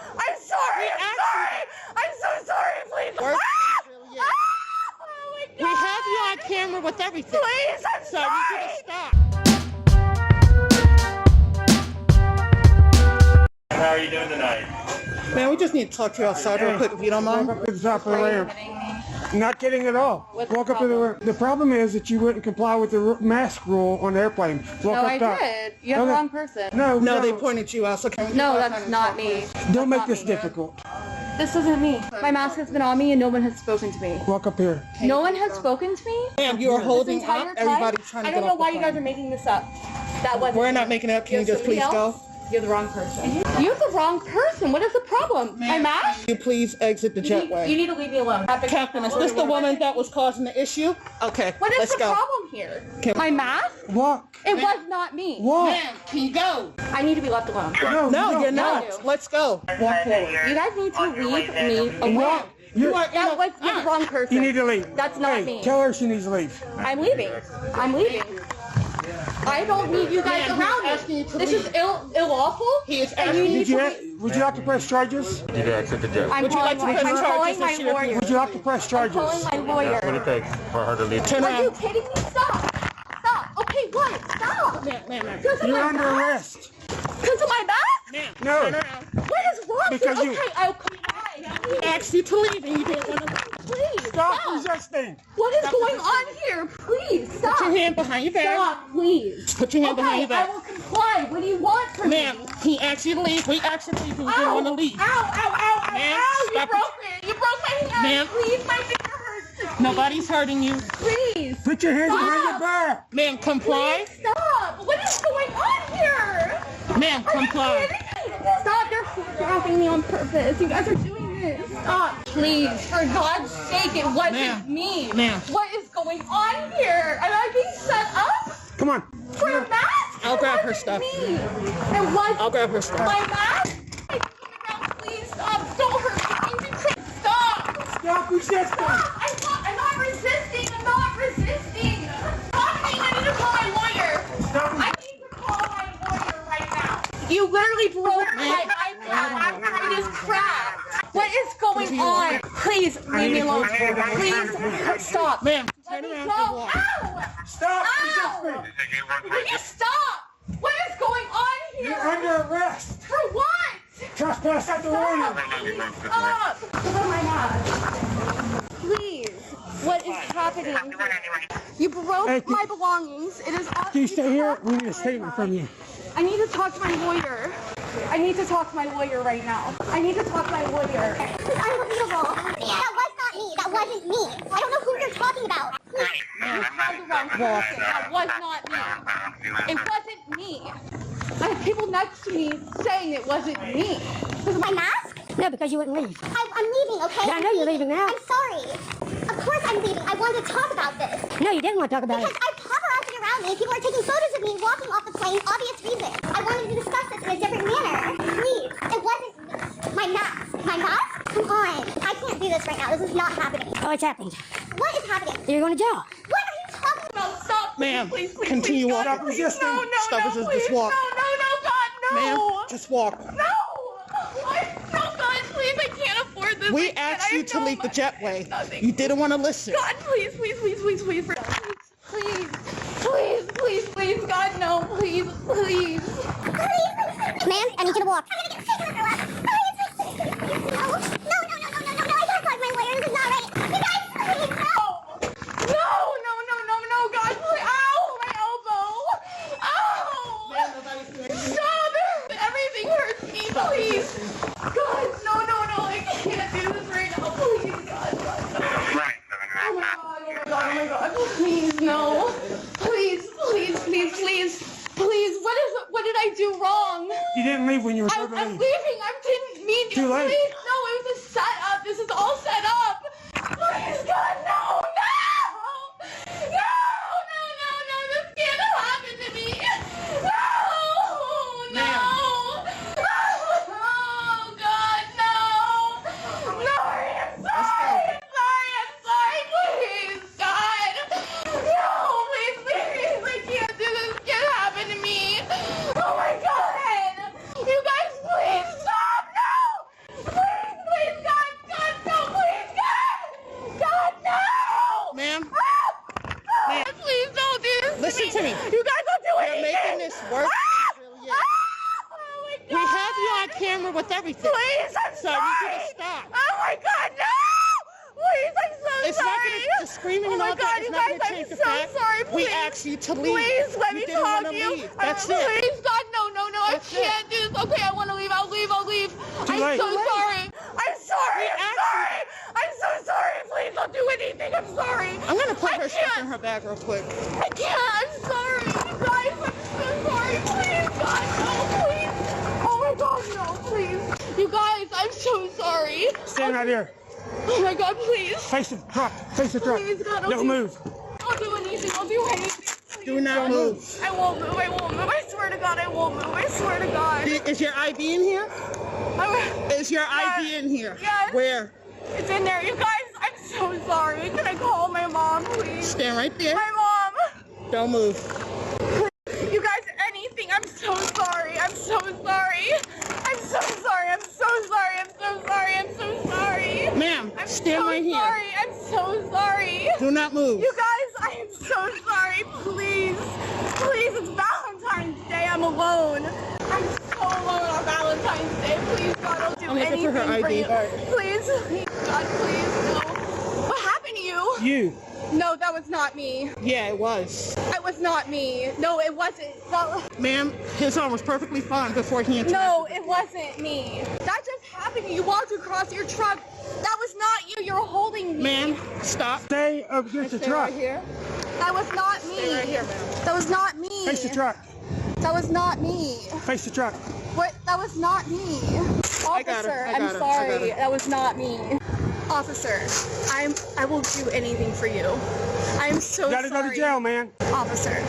I'm sorry. I'm so sorry. Please. Oh my God. We have you on camera with everything. Please, I'm so sorry. I need you to stop. How are you doing tonight? Man, we just need to talk to you outside real quick if you don't mind. Walk up to the top of the ramp. Not kidding at all. Walk up to the ramp. The problem is that you wouldn't comply with the mask rule on the airplane. Walk up top. did. You have the wrong person. No, They pointed you out. So No, that's not me. Don't make this difficult. This isn't me. My mask has been on me and no one has spoken to me. Walk up here. No one has spoken to me? Ma'am, you are holding This entire up. time? Everybody's trying to I get don't off know why the you guys plane. are making this up. That wasn't We're me. not making it up. Can you just please go? You're the wrong person. You're the wrong person. What is the problem? My mask? Can you please exit the jetway? You need to leave me alone. Captain, is this the woman that was causing the issue? Okay, What is let's the go. problem here? Okay. My mask? Walk. It was not me. Walk. Ma'am, can you go? I need to be left alone. No, you're not. No. Let's go. Walk forward. You guys need to leave me alone. Walk. You are You're the wrong person. You need to leave. That's not Hey, me. tell her she needs to leave. I'm leaving. I'm leaving. I don't need you guys Ma'am, around he's asking me. you to This is leave. unlawful. He is And asking you you need Did to you, leave. would you like to press charges? You need to exit the jet. I'm Would you like to calling press I'm calling charges? my Or should I- lawyer. Would you like to press I'm charges? calling my That's what it lawyer. takes for her to leave. Turn Are you around. kidding me? Stop. Stop. Okay, what? Stop. Ma'am. Because of You're my under mask? arrest. Because of my mask? Ma'am, No. turn around. What is wrong? Because you- Okay, I'll comply. He asked you to leave and you didn't want to leave. Please. Stop resisting. What is going on here? Please, stop. Put your hand behind your back. Stop, please. Put your hand behind your Okay, I back. will comply. What do you want from me? Ma'am, he asked you to leave. We asked you to leave and you didn't Ow, want to leave. ow, ow, ow, ow, Ma'am, ow. You stop broke it. You broke my hand. Ma'am. Please, my finger hurts. Nobody's hurting you. Please. Put your hands behind your Stop. back. Ma'am, comply. Please stop. What is going on here? Ma'am, Are you comply. kidding me? Stop. You're stopping me on purpose. You guys are doing this. Stop. Please. For God's sake, it wasn't Ma'am. me. Ma'am. What is going on here? Am I being set up? Come on. For a mask? I'll It grab her wasn't stuff. Me. It was I'll grab her stuff. my mask. Hey, please stop. Don't hurt me. Stop. Stop resisting. Stop. I'm not resisting. I'm not resisting. Stop me. I need to call my lawyer. Stop. I need to call my lawyer right now. You literally broke my iPad. It is cracked. What is going on? Please leave me alone. Please stop. Ma'am, Let turn me around go. and walk. Ow! Stop Ow! resisting. Will you stop? What is going on You're here? under arrest. For what? Trespass at the warning. Stop! Cover my mask. Please. What is happening? You broke Hey, my belongings. It is. Can you stay here? We need a statement from you. I need to talk to my lawyer. I need to talk to my lawyer right now. I need to talk to my lawyer. Unbelievable. That was not me. That wasn't me. I don't know who you're talking about. You called the wrong person. That was not me. It wasn't me. I have people next to me saying it wasn't me. My mask? No, because you wouldn't leave. I'm leaving, okay? Yeah, I know you're leaving now. I'm sorry. Of course I'm leaving. I wanted to talk about this. No, you didn't want to talk about Because it. I have paparazzi around me. People are taking photos of me walking off the plane. Obvious reason. I wanted to discuss this in a different manner. Please. It wasn't my mask. My mask? Come on. I can't do this right now. This is not happening. Oh, it's happened. What is happening? You're going to jail. What are you talking about? No, stop. Ma'am, please, please, continue please, walking. Stop resisting. No, Stop no, resisting. please. Just walk. No, God, no. Ma'am, just walk. No. What? No, God, please. I can't afford this. We I can't. asked I you have to no leave the money. jetway. Nothing. You didn't want to listen. God, please. Please, God, no, please. Please. Ma'am, I need you to walk. I'm gonna get sick of her. No. I gotta call my lawyer. This is not right. You guys, please, no. No, God, please. Ow, my elbow. Ow. Stop. Everything hurts me, please. God, no, I can't do this right now. Please, God, no. Oh my God, please, no. Please. What did I do wrong? You didn't leave when you were I'm supposed to leaving. leave. I didn't mean to. Too late. Please, no, it was a setup. This is all set up. Please, God, no. This can't happen to me. No. Oh, God, no. No, I'm sorry. Please, God. No, please. I can't do this. It can't happen to me. Oh, my God. You guys, please stop. No. with everything. Please, I'm So sorry. I need you to stop. Oh my God, no! Please, I'm so It's not sorry. gonna, the screaming Oh and my all God, that is you not guys, going to I'm change the so fact. sorry. We Please. asked you to leave. Please, let me didn't talk want to you. leave. That's it. Please, God, no, I That's can't do this. Okay, I want to leave. I'll leave. I'm late. so Too late. sorry. I'm sorry. We I'm asked sorry. I'm so sorry. Please don't do anything. I'm sorry. I'm going to put I her stuff can't. in her bag real quick. I can't. I'm sorry. You guys, I'm so sorry. Please, God, no, please. Oh my God, no, please. You guys, I'm so sorry. Stand right here. Oh my God, please. Face the truck. Face the truck. Please, God, Don't move. I'll do anything. I'll do anything. Please. Do not move. I won't move. I swear to God, I won't move. I swear to God. Is your ID in here? Is your ID in here? Yes. Where? It's in there. You guys, I'm so sorry. Can I call my mom, please? Stand right there. My mom. Don't move. You guys, anything. I'm so sorry. I'm so sorry. I'm so sorry. I'm so sorry. I'm so sorry. I'm so sorry. Ma'am, I'm stand so right here. sorry. I'm so sorry. Do not move. You guys, I am so sorry. Please. Please, it's Valentine's Day. I'm alone. I'm so alone on Valentine's Day. Please, God, I'll do I'm looking anything for her ID. you. All right. Please, God, please, no. What happened to you? You. No, that was not me. Yeah, it was. It was not me. No, it wasn't. Ma'am, his arm was perfectly fine before he interrupted. No, it wasn't me. That just happened to you. You walked across your truck. That was not you. You were holding me. Ma'am, stop. Stay up against the Stay truck. right here. That was not me. Stay right here, ma'am. That was not me. Face the truck. That was not me. Face the truck. What? That was not me. Officer, I got her. I'm sorry. That was not me. Officer, I will do anything for you. I am so You gotta sorry. go to jail, man. Officer,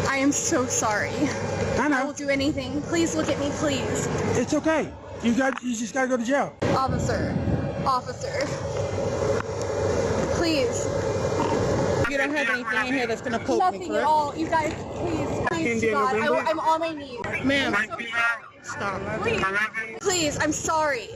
I am so sorry. I I will know. do anything. Please look at me, please. It's okay. You just gotta go to jail. Officer, please. You don't have anything in here that's gonna poke me, Nothing at correct? all. You guys, please, Indian God, November? I'm on my knees. Ma'am, I'm so sorry. stop. Please, I'm sorry.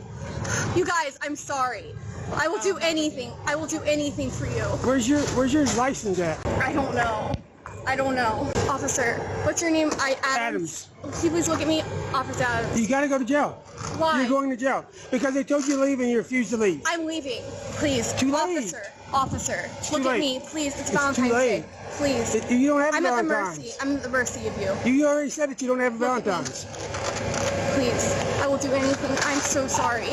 You guys, I'm sorry. I will do anything. I will do anything for you. Where's your license at? I don't know. Officer, what's your name? Adams. Can you please look at me? Officer Adams. You gotta go to jail. Why? You're going to jail because they told you to leave and you refused to leave. I'm leaving. Please. Too late. Officer, look too at late. me. Please, it's It's too Valentine's late. Day. Please. You don't have I'm at the Valentine's. mercy. I'm at the mercy of you. You already said that you don't have Look at me. Valentine's. Please, I will do anything. I'm so sorry.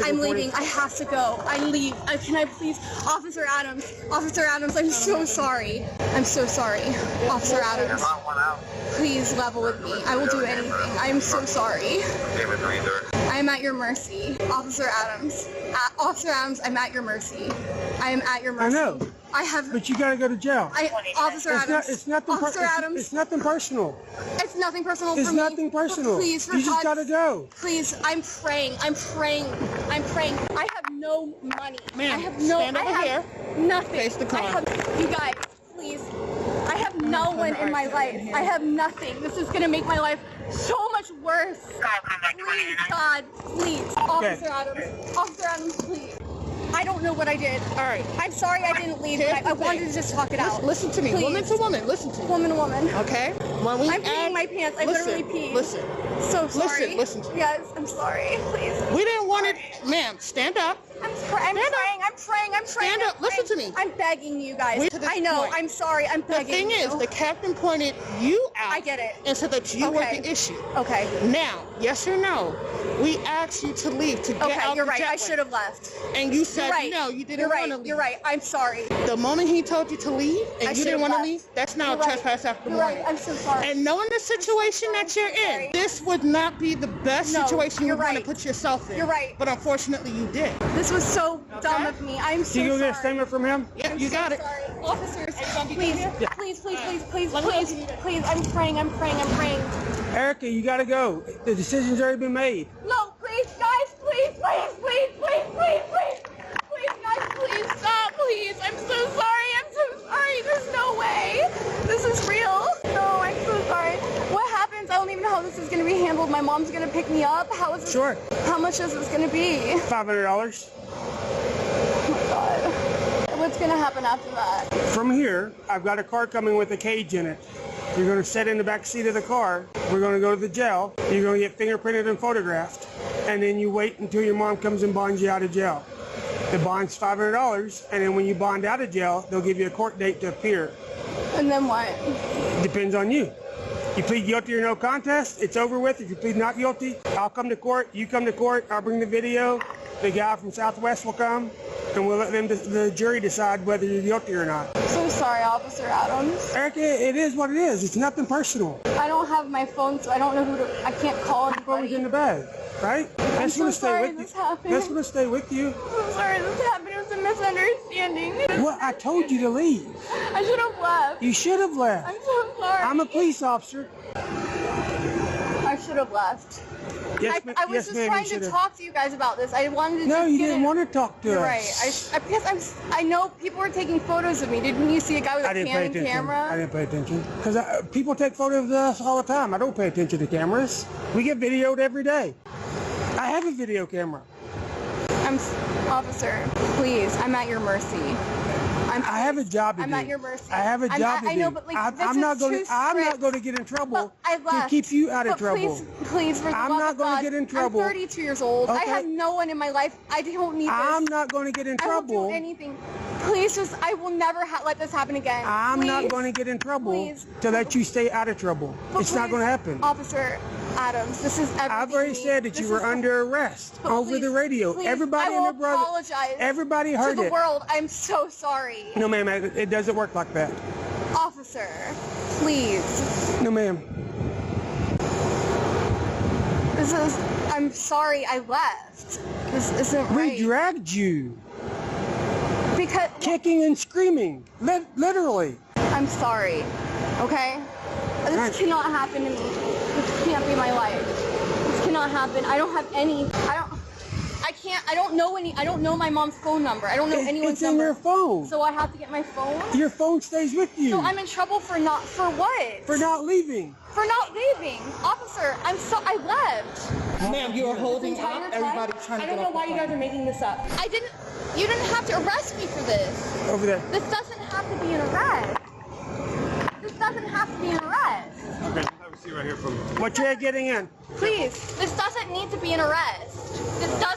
I'm leaving. I have to go. I leave. Can I please, Officer Adams? Officer Adams, I'm so sorry. I'm so sorry, Officer Adams. Please level with me. I will do anything. I am so sorry. I am at your mercy, Officer Adams. Officer Adams, I'm at your mercy. I am at your mercy. I know. I have. But you gotta go to jail. Officer Adams. It's nothing. Officer Adams. It's nothing personal. It's nothing personal It's for me. nothing personal. But please, for You just God's gotta go. Please, I'm praying. I have no money. Ma'am, I have no. stand over I have here. nothing. Face the car. You guys, please. I have no one in my life. I have nothing. This is gonna make my life so much worse. Please, God, please, Officer Adams, please. I don't know what I did. All right. I'm sorry I didn't leave. Here's I the wanted thing. to just talk it out. Listen to me. Please. Woman to woman. Listen to me. Woman to woman. Okay? When we I'm peeing my pants. I literally peed. Listen. So sorry. Listen to me. Yes, I'm sorry. Please. We didn't want it. Ma'am, stand up. I'm praying. Stand up. Listen to me. I'm begging you guys. Wait to this I know. point. I'm sorry. I'm The begging thing you. is, the captain pointed you out. I get it. And said that you were Okay. the issue. Okay. Now, yes or no, we asked you to leave to get Okay, out you're the right. I jetway. should have left. And you said You're right. no, you didn't You're want right. to leave. You're right. I'm sorry. The moment he told you to leave and I you should've didn't want to left. leave, that's now You're a right. trespass after You're warning. right. I'm so sorry. And knowing the situation that you're sorry. in, this would not be the best No, situation you you're would want to right. put yourself in. You're right. But unfortunately, you did. This was so dumb of me. I'm so Can you go sorry. get a statement from him? Yeah, you got it. Sorry. Officers, please, please, Let me please. I'm praying. Erica, you gotta go. The decision's already been made. No, please, guys, please, guys, please, stop, please. I'm so sorry. There's no way. This is real. No, I'm so sorry. What happens? I don't even know how this is going to be handled. My mom's going to pick me up. How is this? Sure. How much is this going to be? $500. Oh my God. What's going to happen after that? From here, I've got a car coming with a cage in it. You're going to sit in the back seat of the car. We're going to go to the jail. You're going to get fingerprinted and photographed. and then you wait until your mom comes and bonds you out of jail. The bond's $500, and then when you bond out of jail, they'll give you a court date to appear. And then what? Depends on you. You plead guilty or no contest, it's over with. If you plead not guilty, I'll come to court, you come to court, I'll bring the video, the guy from Southwest will come, and we'll let the jury decide whether you're guilty or not. So sorry, Officer Adams. Erica, it is what it is. It's nothing personal. I don't have my phone, so I don't know who to, I can't call Your phone's anybody. in the bag, right? That's so gonna stay sorry with this you. happened. That's gonna stay with you. I'm sorry this happened. It was a misunderstanding. Well, I told you to leave. I should have left. You should have left. I'm so sorry. I'm a police officer. I should have left. Yes, I was yes, just ma'am, trying you to should've. talk to you guys about this. I wanted to No, just you get didn't it. want to talk to You're us. right. Because I know people were taking photos of me. Didn't you see a guy with a Canon camera? I didn't pay attention. Because people take photos of us all the time. I don't pay attention to cameras. We get videoed every day. I have a video camera. Officer, please, I'm at your mercy. I have a job to do. I'm at your mercy. I have a job to do. I know, but like, I'm not going to get in trouble to keep you out of trouble. Please, for the I'm love not of going God, to get in trouble. I'm 32 years old. I Okay. have no one in my life. I don't need this. I'm not going to get in I won't trouble. do anything. Please, just, I will never let this happen again. I'm not Please. going to get in trouble Please. to let you stay out of trouble. But It's not please, going to happen. Officer Adams, this is everything. I've already said that you were under arrest over the radio. Please, Everybody I and will their brother. apologize Everybody heard to the it. world. I'm so sorry. No, ma'am. It doesn't work like that. Officer, please. No, ma'am. I'm sorry I left. This isn't right. We dragged you, Because, kicking and screaming, literally. I'm sorry, okay? This Right. cannot happen to me. This can't be my life. This cannot happen. I don't have any, I don't know my mom's phone number. I don't know anyone's It's in number. your phone. So I have to get my phone? Your phone stays with you. So I'm in trouble for what? For not leaving. For not leaving. Officer, I left. Ma'am, you are holding Entire up. time? Everybody's trying to I get don't know off why the you guys phone. are making this up. You didn't have to arrest me for this. Over there. This doesn't have to be an arrest. This doesn't have to be an arrest. Okay, have a seat right here from What you're getting in? Please, this doesn't need to be an arrest. This doesn't